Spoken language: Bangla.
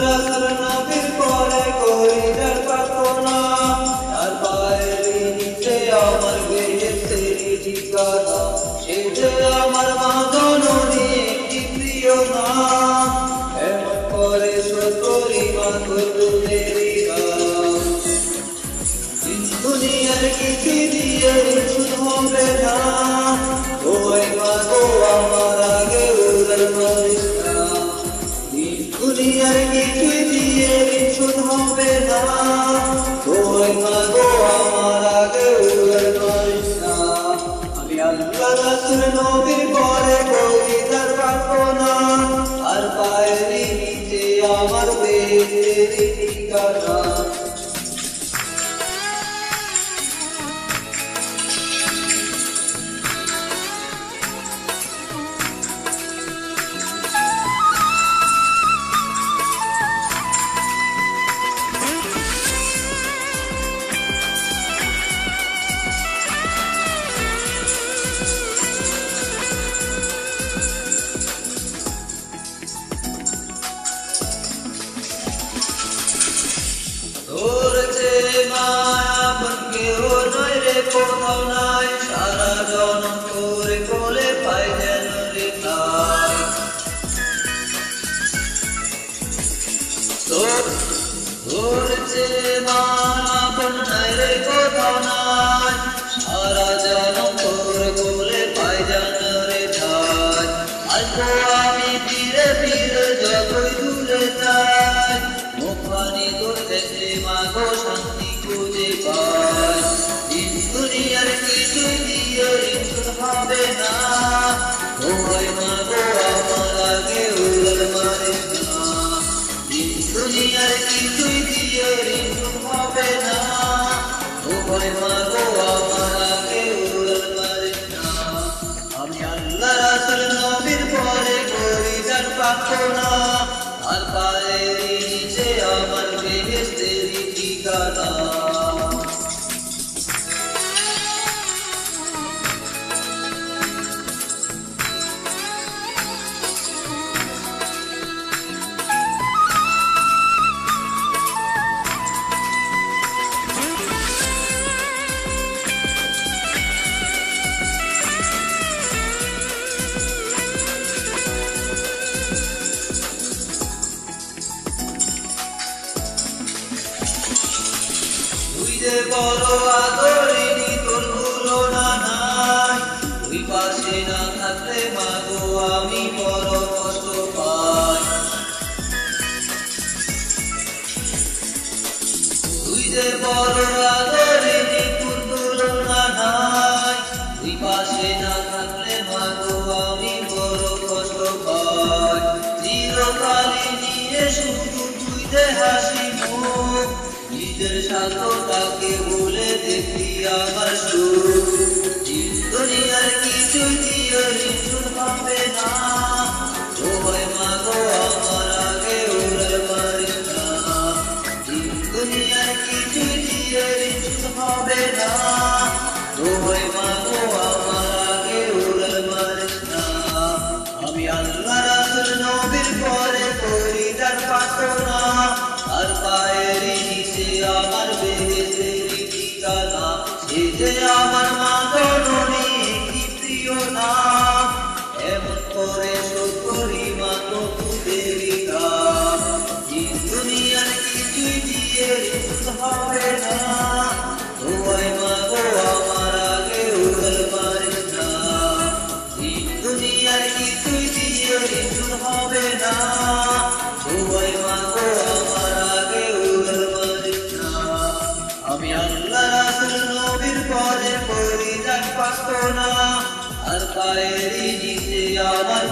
রাসূল নবীর পরে করিদার প্রার্থনা তার পায়ের নিচে আমার বেহেশতের ঠিকানা সে যে আমার মা জননী একটি প্রিয় নাম এমন করে সতরি মা দুধেরই গান দুনিয়ার কিছু দিয়ে শুধু হবে না ওই মা গো আমার আগে উদার মারিস না দুনিয়ার কিছু দিয়ে শুধু হবে না ওই মা গো আমার আগে উদার মারিস না আমি আল্লাহ রাসূল নবীর পরে করিদার প্রার্থনা আর পায়ের নিচে আমার বেহেশতের ঠিকানা কোথাও নাই সারা জনম তোরে কোলে পাই যেন রে তাই তোর চেয়ে মা আপন নাই রে কোথাও নাই সারা জনম তোরে কোলে পাই যেন রে তাই আসবো আমি ফিরে ফিরে যতই দূরে যাই মুখখানি তোর দেখে মা গো শান্তি খুঁজে পাই দুনিয়ার কিছু দিয়ে ঋণ হবে না ওই মা গো আমার আগে উদার মারিস না দুনিয়ার কিছু দিয়ে ঋণ হবে না ওই মা গো আমার আগে উদার মারিস না আমি আল্লাহ রাসূল নবীর পরে করিদার প্রার্থনা আর পায়ের নিচে আমার বেহেশতের ঠিকানা বড় আদরিনী তোর তুলনা নাই তুই পাশে না থাকলে মা গো আমি বড় কষ্ট পাই তুই যে বড় আদরিনী তোর তুলনা নাই তুই পাশে না থাকলে মা গো আমি বড় কষ্ট পাই চিরকালই নিয়ে শুধু তুই যে হাসি মুখ নিজের স্বার্থটাকে ভুলে দেখি আমার সুখ দুনিয়ার কিছু দিয়ে ঋণ হবে না ওই মা গো আমার আগে উদার মারিস না দুনিয়ার কিছু দিয়ে ঋণ হবে না ওই মা গো আমার আগে উদার মারিস না আমি আল্লাহ রাসূল নবীর পরে করিদার প্রার্থনা আর পায়ের নিচে আমার বেহেশতের ঠিকানা সে যে আমার মা জননী কি প্রিয় নাম এমন করে সতরি মা তো তোদেরই কাম দুনিয়ার কিছুই দিয়ে ঋণ হবে না ওই মা গো আমার আগে উদার মারিস না দুনিয়ার কিছুই দিয়ে ঋণ হবে না ওই মা গো আমার আগে উদার মারিস না আমি আল্লাহ রাসূল নবীর পরে করিদার প্রার্থনা আর পায়ের নিচে আমার